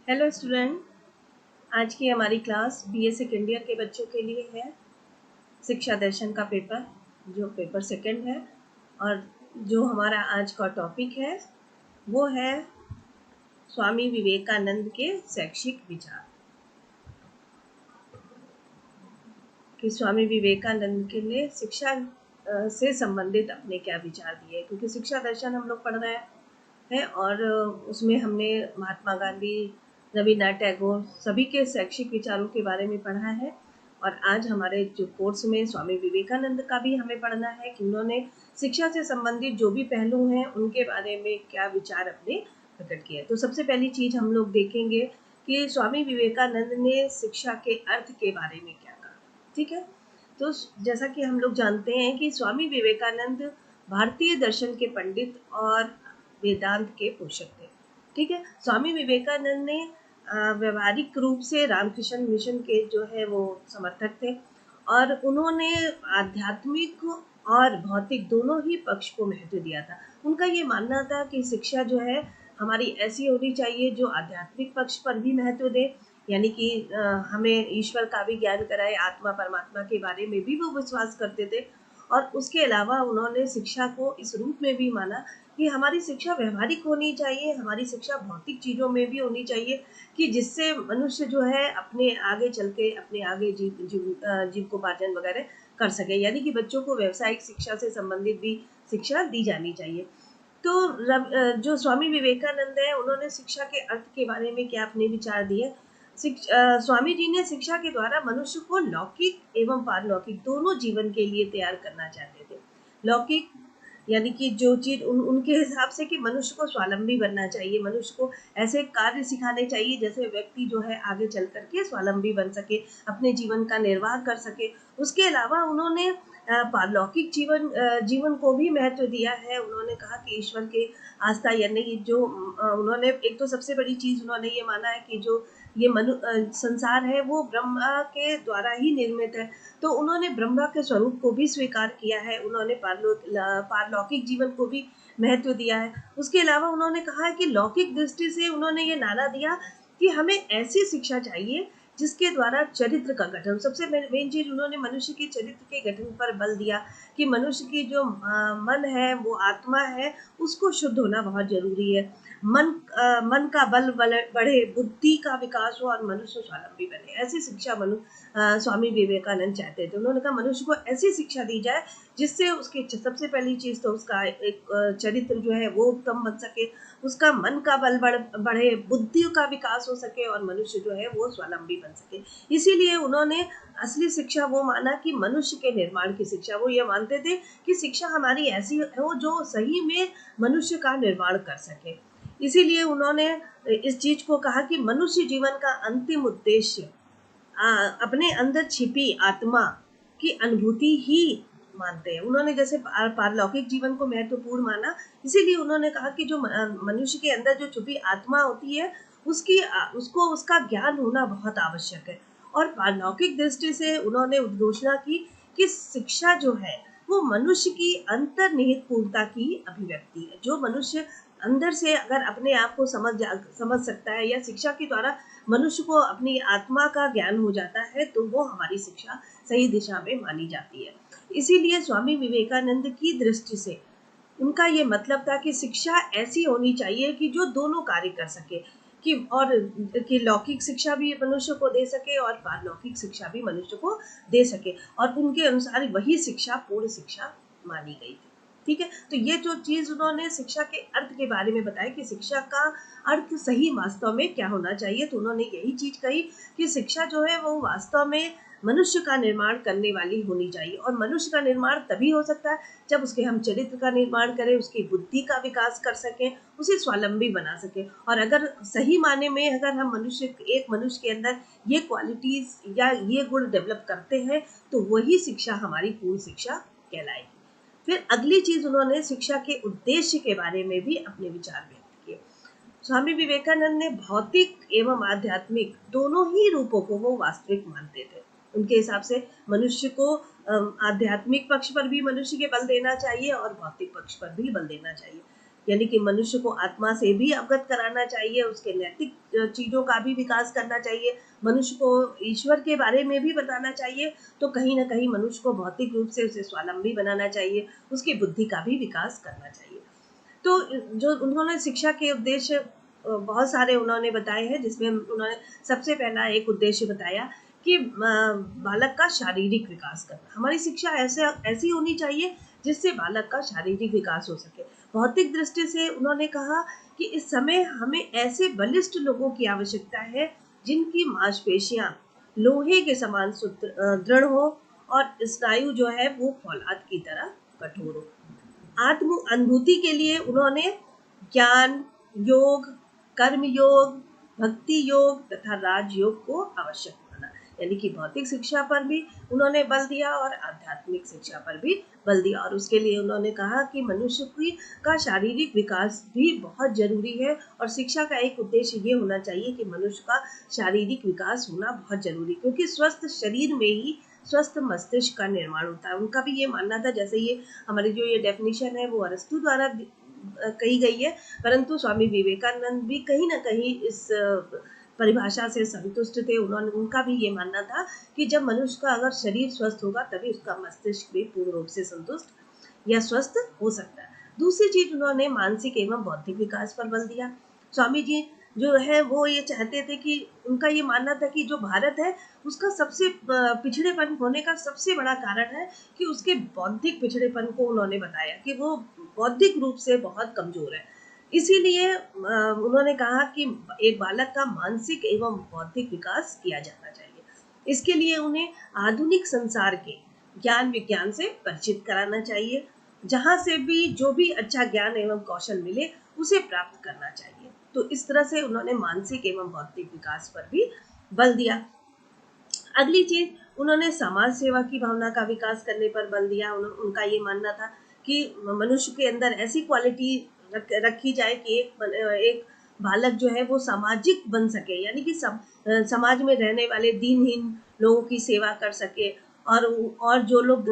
Hello student. आज की हमारी क्लास बीए सेकेंड ईयर के बच्चों के लिए है। शिक्षा दर्शन का पेपर जो पेपर सेकंड है और जो हमारा आज का टॉपिक है वो है स्वामी विवेकानंद के शैक्षिक विचार। कि स्वामी विवेकानंद के लिए शिक्षा से संबंधित अपने क्या विचार दिए, क्योंकि शिक्षा दर्शन हम लोग पढ़ रहे हैं और उसमें हमने महात्मा गांधी, रविन्द्रनाथ टैगोर सभी के शैक्षिक विचारों के बारे में पढ़ा है। और आज हमारे जो कोर्स में स्वामी विवेकानंद का भी हमें पढ़ना है कि उन्होंने शिक्षा से संबंधित जो भी पहलू हैं उनके बारे में क्या विचार अपने प्रकट किए। तो सबसे पहली चीज हम लोग देखेंगे कि स्वामी विवेकानंद ने शिक्षा के अर्थ के बारे में क्या कहा। ठीक है, तो जैसा कि हम लोग जानते हैं कि स्वामी विवेकानंद भारतीय दर्शन के पंडित और वेदांत के पोषक थे। ठीक है, स्वामी विवेकानंद ने व्यवहारिक रूप से रामकृष्ण मिशन के जो है वो समर्थक थे और उन्होंने आध्यात्मिक और भौतिक दोनों ही पक्ष को महत्व दिया था। उनका ये मानना था कि शिक्षा जो है हमारी ऐसी होनी चाहिए जो आध्यात्मिक पक्ष पर भी महत्व दे, यानी कि हमें ईश्वर का भी ज्ञान कराए, आत्मा परमात्मा के बारे में भी वो विश्वास करते थे। और उसके अलावा उन्होंने शिक्षा को इस रूप में भी माना कि हमारी शिक्षा व्यवहारिक होनी चाहिए, हमारी शिक्षा भौतिक चीज़ों में भी होनी चाहिए कि जिससे मनुष्य जो है अपने आगे चल के अपने आगे जीविकोपार्जन वगैरह कर सके, यानी कि बच्चों को व्यावसायिक शिक्षा से संबंधित भी शिक्षा दी जानी चाहिए। तो जो स्वामी विवेकानंद है उन्होंने शिक्षा के अर्थ के बारे में क्या अपने विचार दिए। स्वामी जी ने शिक्षा के द्वारा मनुष्य को लौकिक एवं पारलौकिक दोनों जीवन के लिए तैयार करना चाहते थे। लौकिक यानी कि जो चीज उनके हिसाब से कि मनुष्य को स्वावलंबी बनना चाहिए, मनुष्य को ऐसे कार्य सिखाने चाहिए जैसे व्यक्ति जो है आगे चल करके स्वावलंबी बन सके, अपने जीवन का निर्वाह कर सके। उसके अलावा उन्होंने पारलौकिक जीवन को भी महत्व दिया है। उन्होंने कहा कि ईश्वर के आस्था, यानी जो उन्होंने एक तो सबसे बड़ी चीज उन्होंने ये माना है कि जो ये संसार है वो ब्रह्मा के द्वारा ही निर्मित है। तो उन्होंने ब्रह्मा के स्वरूप को भी स्वीकार किया है, उन्होंने पारलौकिक जीवन को भी महत्व दिया है। उसके अलावा उन्होंने कहा है कि लौकिक दृष्टि से उन्होंने ये नारा दिया कि हमें ऐसी शिक्षा चाहिए जिसके द्वारा चरित्र का गठन, सबसे मेन चीज उन्होंने मनुष्य के चरित्र के गठन पर बल दिया कि मनुष्य की जो मन है वो आत्मा है, उसको शुद्ध होना बहुत जरूरी है। मन का बल बढ़े, बुद्धि का विकास हो और मनुष्य स्वावलंबी बने, ऐसी शिक्षा स्वामी विवेकानंद चाहते थे। उन्होंने कहा मनुष्य को ऐसी शिक्षा दी जाए जिससे उसके सबसे पहली चीज तो उसका एक चरित्र जो है वो उत्तम बन सके, उसका मन का बल बढ़े, बुद्धि का विकास हो सके और मनुष्य जो है वो स्वावलंबी बन सके। इसीलिए उन्होंने असली शिक्षा वो माना कि मनुष्य के निर्माण की शिक्षा। वो ये मानते थे कि शिक्षा हमारी ऐसी हो जो सही में मनुष्य का निर्माण कर सके। इसीलिए उन्होंने इस चीज को कहा कि मनुष्य जीवन का अंतिम उद्देश्य अपने अंदर छिपी आत्मा की अनुभूति ही मानते हैं। उन्होंने जैसे पारलौकिक जीवन को महत्वपूर्ण माना, इसीलिए उन्होंने कहा कि जो मनुष्य के अंदर जो छुपी आत्मा होती है उसको उसका ज्ञान होना बहुत आवश्यक है। और पारलौकिक दृष्टि से उन्होंने उद्घोषणा की कि शिक्षा जो है वो मनुष्य की अंतर्निहित पूर्णता की अभिव्यक्ति है। जो मनुष्य अंदर से अगर अपने आप को समझ सकता है या शिक्षा के द्वारा मनुष्य को अपनी आत्मा का ज्ञान हो जाता है तो वो हमारी शिक्षा सही दिशा में मानी जाती है। इसीलिए स्वामी विवेकानंद की दृष्टि से उनका ये मतलब था कि शिक्षा ऐसी होनी चाहिए कि जो दोनों कार्य कर सके, कि लौकिक शिक्षा भी मनुष्य को दे सके और पारलौकिक शिक्षा भी मनुष्य को दे सके, और उनके अनुसार वही शिक्षा पूर्ण शिक्षा मानी गई थी। ठीक है, तो ये जो चीज उन्होंने शिक्षा के अर्थ के बारे में बताया कि शिक्षा का अर्थ सही वास्तव में क्या होना चाहिए, तो उन्होंने यही चीज कही कि शिक्षा जो है वो वास्तव में मनुष्य का निर्माण करने वाली होनी चाहिए। और मनुष्य का निर्माण तभी हो सकता है जब उसके हम चरित्र का निर्माण करें, उसकी बुद्धि का विकास कर सकें, उसे स्वावलंबी बना सकें। और अगर सही माने में अगर हम एक मनुष्य के अंदर ये क्वालिटीज या ये गुण डेवलप करते हैं तो वही शिक्षा हमारी पूर्ण शिक्षा कहलाएगी। फिर अगली चीज उन्होंने शिक्षा के उद्देश्य के बारे में भी अपने विचार व्यक्त किए। स्वामी विवेकानंद ने भौतिक एवं आध्यात्मिक दोनों ही रूपों को वो वास्तविक मानते थे। उनके हिसाब से मनुष्य को आध्यात्मिक पक्ष पर भी मनुष्य के बल देना चाहिए और भौतिक पक्ष पर भी बल देना चाहिए। यानी कि मनुष्य को आत्मा से भी अवगत कराना चाहिए, उसके नैतिक चीज़ों का भी विकास करना चाहिए, मनुष्य को ईश्वर के बारे में भी बताना चाहिए। तो कहीं न कहीं मनुष्य को भौतिक रूप से उसे स्वावलंबी बनाना चाहिए, उसकी बुद्धि का भी विकास करना चाहिए। तो जो उन्होंने शिक्षा के उद्देश्य बहुत सारे उन्होंने बताए हैं, जिसमें उन्होंने सबसे पहला एक उद्देश्य बताया कि बालक का शारीरिक विकास करना। हमारी शिक्षा ऐसी होनी चाहिए जिससे बालक का शारीरिक विकास हो सके। भौतिक दृष्टि से उन्होंने कहा कि इस समय हमें ऐसे बलिष्ठ लोगों की आवश्यकता है जिनकी मांसपेशियां लोहे के समान दृढ़ हो और स्नायु जो है वो फौलाद की तरह कठोर हो। आत्म अनुभूति के लिए उन्होंने ज्ञान योग, कर्म योग, भक्ति योग तथा राजयोग को आवश्यक माना। यानी कि भौतिक शिक्षा पर भी उन्होंने बल दिया और आध्यात्मिक शिक्षा पर भी बल दिया। और उसके लिए उन्होंने कहा कि मनुष्य की का शारीरिक विकास भी बहुत जरूरी है और शिक्षा का एक उद्देश्य ये होना चाहिए कि मनुष्य का शारीरिक विकास होना बहुत जरूरी, क्योंकि स्वस्थ शरीर में ही स्वस्थ मस्तिष्क का निर्माण होता है। उनका भी ये मानना था, जैसे ये हमारी जो ये डेफिनेशन है वो अरस्तु द्वारा कही गई है, परंतु स्वामी विवेकानंद भी कहीं ना कहीं इस परिभाषा से संतुष्ट थे। उनका भी ये मानना था कि जब मनुष्य का अगर शरीर स्वस्थ होगा तभी उसका मस्तिष्क भी पूर्ण रूप से संतुष्ट या स्वस्थ हो सकता है। दूसरी चीज उन्होंने मानसिक एवं बौद्धिक विकास पर बल दिया। स्वामी जी जो है वो ये चाहते थे कि उनका ये मानना था कि जो भारत है उसका सबसे पिछड़ेपन होने का सबसे बड़ा कारण है कि उसके बौद्धिक पिछड़ेपन को उन्होंने बताया कि वो बौद्धिक रूप से बहुत कमजोर है। इसीलिए उन्होंने कहा कि एक बालक का मानसिक एवं बौद्धिक विकास किया जाना चाहिए। इसके लिए उन्हें आधुनिक संसार के ज्ञान विज्ञान से परिचित कराना चाहिए। जहाँ से भी जो भी अच्छा ज्ञान एवं कौशल मिले उसे प्राप्त करना चाहिए। तो इस तरह से उन्होंने मानसिक एवं बौद्धिक विकास पर भी बल दिया। अगली चीज उन्होंने समाज सेवा की भावना का विकास करने पर बल दिया। उनका ये मानना था कि मनुष्य के अंदर ऐसी क्वालिटी रखी जाए कि एक बालक जो है वो सामाजिक बन सके, यानी कि समाज में रहने वाले दीनहीन लोगों की सेवा कर सके और जो लोग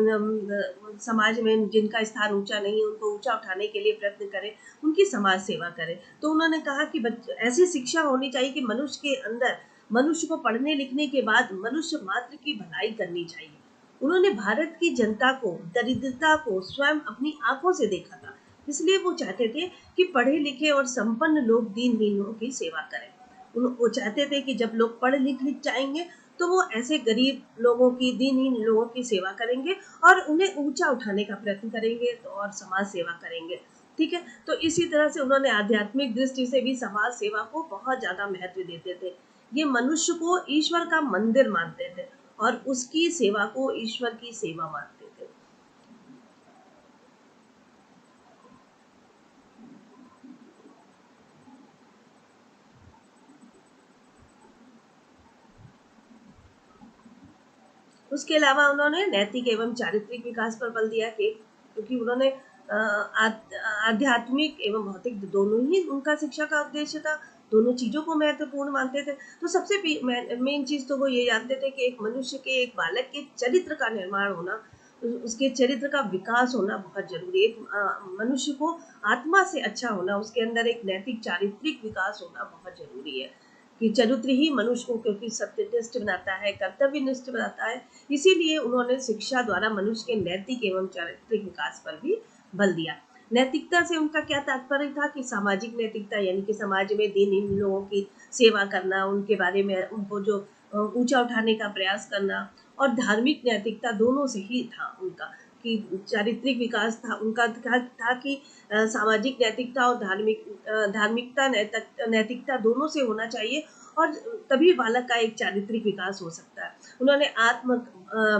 समाज में जिनका स्थान ऊंचा नहीं है उनको ऊंचा उठाने के लिए प्रयत्न करें, उनकी समाज सेवा करें। तो उन्होंने कहा कि ऐसी शिक्षा होनी चाहिए कि मनुष्य के अंदर, मनुष्य को पढ़ने लिखने के बाद मनुष्य मात्र की भलाई करनी चाहिए। उन्होंने भारत की जनता को, दरिद्रता को स्वयं अपनी आंखों से देखा था, इसलिए वो चाहते थे कि पढ़े लिखे और संपन्न लोग दीनहीनों की सेवा करें। वो चाहते थे कि जब लोग पढ़ लिख जाएंगे तो वो ऐसे गरीब लोगों की, दीनहीन लोगों की सेवा करेंगे और उन्हें ऊंचा उठाने का प्रयत्न करेंगे और समाज सेवा करेंगे। ठीक है, तो इसी तरह से उन्होंने आध्यात्मिक दृष्टि से भी समाज सेवा को बहुत ज्यादा महत्व देते थे। ये मनुष्य को ईश्वर का मंदिर मानते थे और उसकी सेवा को ईश्वर की सेवा मानते थे। उसके अलावा उन्होंने नैतिक एवं चारित्रिक विकास पर बल दिया कि क्योंकि उन्होंने आध्यात्मिक एवं भौतिक दोनों ही उनका शिक्षा का उद्देश्य था, दोनों चीजों को महत्वपूर्ण मानते थे। तो सबसे मेन चीज तो वो ये जानते थे कि एक मनुष्य के, एक बालक के चरित्र का निर्माण होना, उसके चरित्र का विकास होना बहुत जरूरी है। एक मनुष्य को आत्मा से अच्छा होना, उसके अंदर एक नैतिक चारित्रिक विकास होना बहुत जरूरी है कि चरित्र ही मनुष्य को क्योंकि सत्यनिष्ठ बनाता है, कर्तव्यनिष्ठ बनाता है। इसीलिए उन्होंने शिक्षा द्वारा मनुष्य के नैतिक एवं चारित्रिक विकास पर भी बल दिया। नैतिकता से उनका क्या तात्पर्य था कि सामाजिक नैतिकता, यानी कि समाज में दीनहीन लोगों की सेवा करना, उनके बारे में उनको जो ऊंचा उठाने का प्रयास करना, और धार्मिक नैतिकता दोनों से ही था उनका कि चारित्रिक विकास था उनका था कि सामाजिक नैतिकता और धार्मिकता नैतिकता दोनों से होना चाहिए और तभी बालक का एक चारित्रिक विकास हो सकता है। उन्होंने आत्म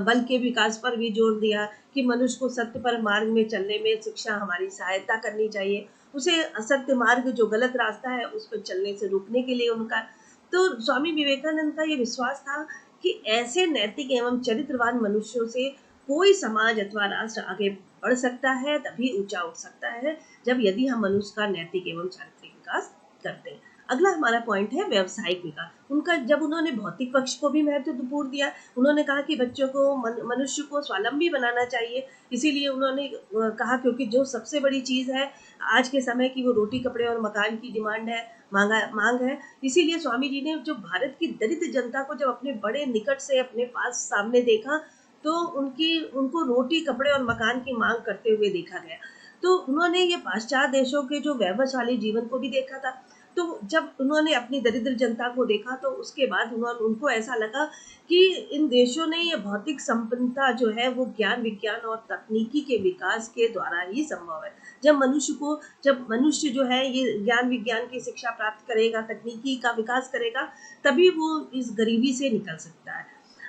बल के विकास पर भी जोर दिया कि मनुष्य को सत्य पर मार्ग में चलने में शिक्षा हमारी सहायता करनी चाहिए, उसे असत्य मार्ग, जो गलत रास्ता है, उस पर चलने से रोकने के लिए उनका। तो स्वामी विवेकानंद का ये विश्वास था कि ऐसे नैतिक एवं चरित्रवान मनुष्यों से कोई समाज अथवा राष्ट्र आगे बढ़ सकता है, तभी ऊंचा उठ सकता है, जब यदि हम मनुष्य का नैतिक एवं चारित्रिक विकास करते हैं। अगला हमारा पॉइंट है व्यावसायिक विकास। उनका जब उन्होंने भौतिक पक्ष को भी महत्वपूर्ण दिया, उन्होंने कहा कि बच्चों को मनुष्य को स्वावलंबी बनाना चाहिए। इसीलिए उन्होंने कहा, क्योंकि जो सबसे बड़ी चीज़ है आज के समय की वो रोटी कपड़े और मकान की डिमांड है, मांग है। इसीलिए स्वामी जी ने जो भारत की दरिद्र जनता को जब अपने बड़े निकट से अपने पास सामने देखा, तो उनको रोटी कपड़े और मकान की मांग करते हुए देखा गया। तो उन्होंने ये पाश्चात्य देशों के जो वैभवशाली जीवन को भी देखा था। तो जब उन्होंने अपनी दरिद्र जनता को देखा, तो उसके बाद उनको ऐसा लगा कि इन देशों ने ये भौतिक संपन्नता जो है वो ज्ञान विज्ञान और तकनीकी के विकास के द्वारा ही संभव है। जब मनुष्य जो है ये ज्ञान विज्ञान की शिक्षा प्राप्त करेगा, तकनीकी का विकास करेगा, तभी वो इस गरीबी से निकल सकता है।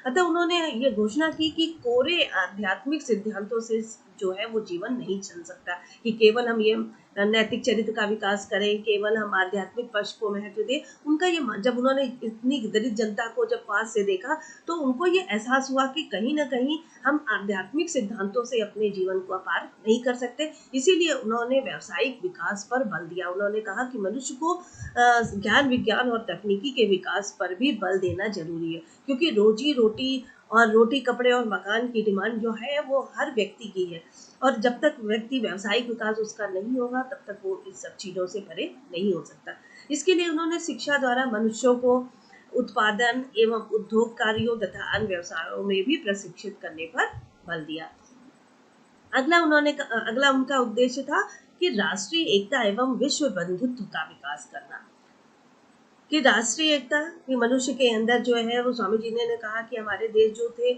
अतः उन्होंने ये घोषणा की कि कोरे आध्यात्मिक सिद्धांतों से जो है वो जीवन नहीं चल सकता, कि केवल हम ये नैतिक चरित्र का विकास करें, केवल हम आध्यात्मिक पक्ष को महत्व दें। उनका ये जब उन्होंने इतनी दरिद्र जनता को जब पास से देखा, तो उनको ये एहसास हुआ कि कहीं ना कहीं हम आध्यात्मिक सिद्धांतों से अपने जीवन को पार नहीं कर सकते। इसीलिए उन्होंने व्यावसायिक विकास पर बल दिया। उन्होंने कहा कि मनुष्य को ज्ञान विज्ञान और तकनीकी के विकास पर भी बल देना जरूरी है, क्योंकि रोजी रोटी और रोटी कपड़े और मकान की डिमांड जो है वो हर व्यक्ति की है, और जब तक व्यक्ति व्यावसायिक विकास उसका नहीं होगा, तब तक वो इन सब चीज़ों से परे नहीं हो सकता। इसके लिए उन्होंने शिक्षा द्वारा मनुष्यों को उत्पादन एवं उद्योग कार्यों तथा अन्य व्यवसायों में भी प्रशिक्षित करने पर बल दिया। अगला उनका उद्देश्य था कि राष्ट्रीय एकता एवं विश्व बंधुत्व का विकास करना। कि राष्ट्रीय एकता कि मनुष्य के अंदर जो है वो स्वामी जी ने कहा कि हमारे देश जो थे,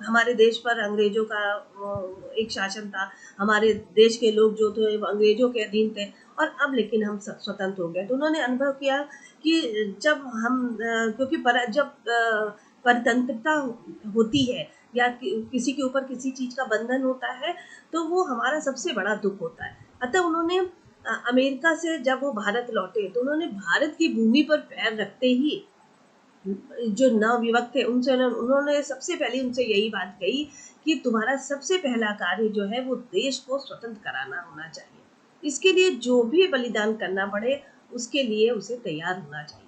हमारे देश पर अंग्रेजों का एक शासन था। हमारे देश के लोग जो थे वो अंग्रेजों के अधीन थे, और अब लेकिन हम स्वतंत्र हो गए। तो उन्होंने अनुभव किया कि जब हम क्योंकि जब परतंत्रता होती है या किसी के ऊपर किसी चीज का बंधन होता है, तो वो हमारा सबसे बड़ा दुख होता है। अतः उन्होंने अमेरिका से जब वो भारत लौटे, तो उन्होंने भारत की भूमि पर पैर रखते ही जो नवयुवक थे उन्होंने सबसे पहले उनसे यही बात कही कि तुम्हारा सबसे पहला कार्य जो है वो देश को स्वतंत्र कराना होना चाहिए। इसके लिए जो भी बलिदान करना पड़े, उसके लिए उसे तैयार होना चाहिए,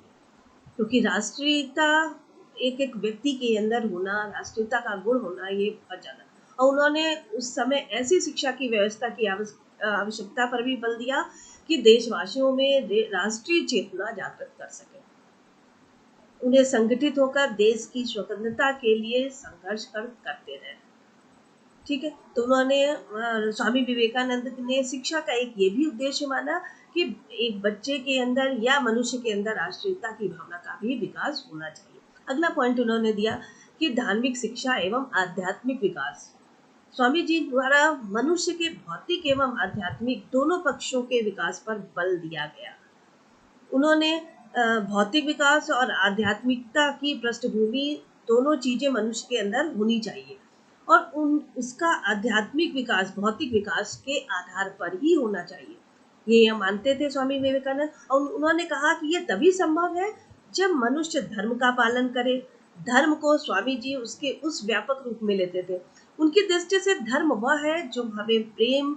क्योंकि राष्ट्रीयता एक व्यक्ति के अंदर होना, राष्ट्रीयता का गुण होना, ये बहुत ज्यादा। और उन्होंने उस समय ऐसी शिक्षा की व्यवस्था की आवश्यकता पर भी बल दिया कि देशवासियों में राष्ट्रीय चेतना जागृत कर सके, उन्हें संगठित होकर देश की स्वतंत्रता के लिए संघर्ष करते रहे। ठीक है। तो उन्होंने स्वामी विवेकानंद ने शिक्षा का एक ये भी उद्देश्य माना कि एक बच्चे के अंदर या मनुष्य के अंदर राष्ट्रीयता की भावना का भी विकास होना चाहिए। अगला पॉइंट उन्होंने दिया कि धार्मिक शिक्षा एवं आध्यात्मिक विकास। स्वामी जी द्वारा मनुष्य के भौतिक एवं आध्यात्मिक दोनों पक्षों के विकास पर बल दिया गया। उन्होंने भौतिक विकास और आध्यात्मिकता की पृष्ठभूमि दोनों चीजें मनुष्य के अंदर होनी चाहिए, और उसका आध्यात्मिक विकास भौतिक विकास के आधार पर ही होना चाहिए, ये मानते थे स्वामी विवेकानंद। और उन्होंने कहा कि यह तभी संभव है जब मनुष्य धर्म का पालन करे। धर्म को स्वामी जी उसके उस व्यापक रूप में लेते थे। उनकी दृष्टि से धर्म वह है जो हमें प्रेम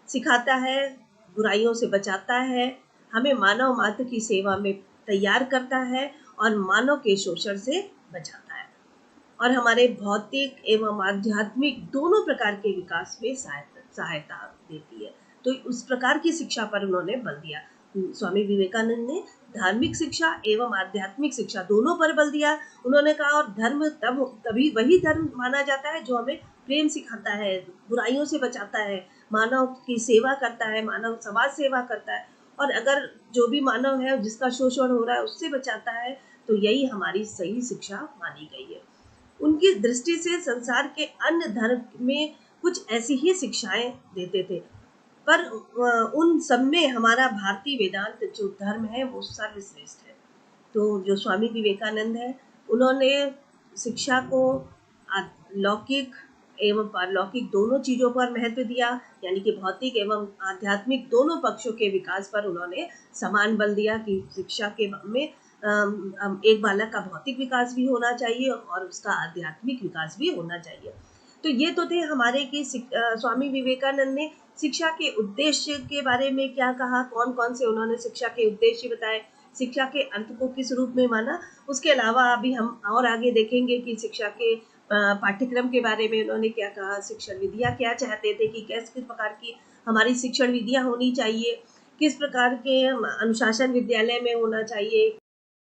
सिखाता है, बुराइयों से बचाता है, हमें मानव मात्र की सेवा में तैयार करता है, और मानव के शोषण से बचाता है, और हमारे भौतिक एवं आध्यात्मिक दोनों प्रकार के विकास में सहायता देती है। तो उस प्रकार की शिक्षा पर उन्होंने बल दिया। स्वामी विवेकानंद ने धार्मिक शिक्षा एवं आध्यात्मिक शिक्षा दोनों पर बल दिया। उन्होंने कहा, और धर्म तभी वही धर्म माना जाता है जो हमें प्रेम सिखाता है, बुराइयों से बचाता है, मानव की सेवा करता है, मानव समाज सेवा करता है, और अगर जो भी मानव है जिसका शोषण हो रहा है उससे बचाता है, तो यही हमारी सही शिक्षा मानी गई है। उनकी दृष्टि से संसार के अन्य धर्म में कुछ ऐसी ही शिक्षाएं देते थे, पर उन सब में हमारा भारतीय वेदांत जो धर्म है वो सर्वश्रेष्ठ है। तो जो स्वामी विवेकानंद है, उन्होंने शिक्षा को लौकिक एवं पारलौकिक दोनों चीजों पर महत्व दिया, यानी कि भौतिक एवं आध्यात्मिक दोनों पक्षों के विकास पर उन्होंने समान बल दिया कि शिक्षा के में एक बालक का भौतिक विकास भी होना चाहिए और उसका आध्यात्मिक विकास भी होना चाहिए। तो ये तो थे हमारे कि स्वामी विवेकानंद ने शिक्षा के उद्देश्य के बारे में क्या कहा, कौन कौन से उन्होंने शिक्षा के उद्देश्य बताए, शिक्षा के अंत को किस रूप में माना। उसके अलावा अभी हम और आगे देखेंगे कि शिक्षा के पाठ्यक्रम के बारे में उन्होंने क्या कहा, शिक्षण विधियाँ क्या चाहते थे कि किस प्रकार की हमारी शिक्षण विधियाँ होनी चाहिए, किस प्रकार के अनुशासन विद्यालय में होना चाहिए,